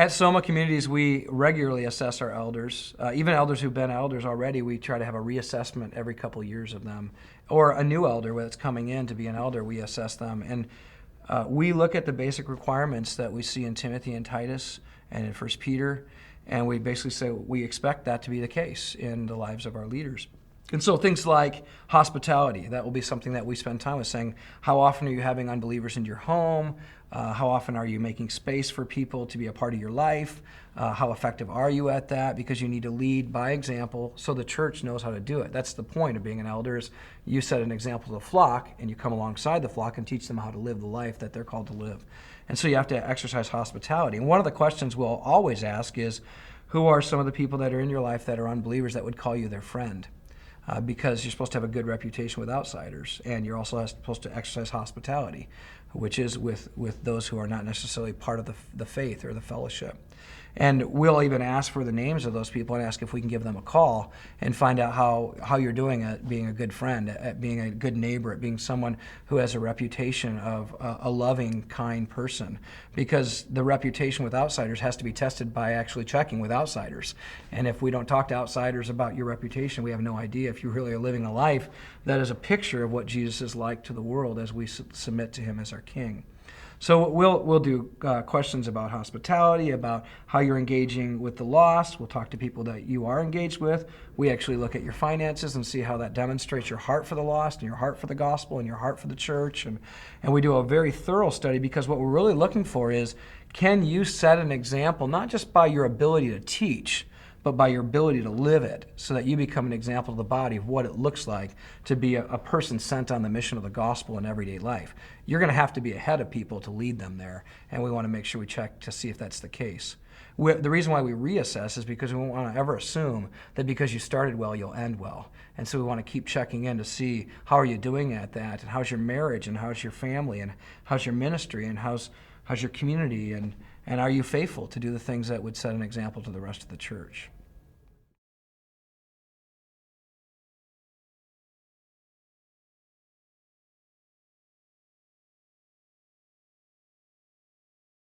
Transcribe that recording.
At Soma Communities, we regularly assess our elders. Even elders who've been elders already, we try to have a reassessment every couple of years of them. Or a new elder that's coming in to be an elder, we assess them. And we look at the basic requirements that we see in Timothy and Titus and in 1 Peter, and we basically say we expect that to be the case in the lives of our leaders. And so things like hospitality, that will be something that we spend time with, saying, how often are you having unbelievers into your home? How often are you making space for people to be a part of your life? How effective are you at that? Because you need to lead by example so the church knows how to do it. That's the point of being an elder, is you set an example to the flock and you come alongside the flock and teach them how to live the life that they're called to live. And so you have to exercise hospitality. And one of the questions we'll always ask is, who are some of the people that are in your life that are unbelievers that would call you their friend? Because you're supposed to have a good reputation with outsiders, and you're also supposed to exercise hospitality, which is with those who are not necessarily part of the faith or the fellowship. And we'll even ask for the names of those people and ask if we can give them a call and find out how you're doing at being a good friend, at being a good neighbor, at being someone who has a reputation of a loving, kind person. Because the reputation with outsiders has to be tested by actually checking with outsiders. And if we don't talk to outsiders about your reputation, we have no idea if you really are living a life that is a picture of what Jesus is like to the world as we submit to him as our King. So we'll do questions about hospitality, about how you're engaging with the lost. We'll talk to people that you are engaged with. We actually look at your finances and see how that demonstrates your heart for the lost and your heart for the gospel and your heart for the church. And we do a very thorough study, because what we're really looking for is, can you set an example, not just by your ability to teach, but by your ability to live it, so that you become an example to the body of what it looks like to be a person sent on the mission of the gospel in everyday life. You're going to have to be ahead of people to lead them there, and we want to make sure we check to see if that's the case. The reason why we reassess is because we don't want to ever assume that because you started well, you'll end well. And so we want to keep checking in to see, how are you doing at that, and how's your marriage, and how's your family, and how's your ministry, and how's your community, and are you faithful to do the things that would set an example to the rest of the church?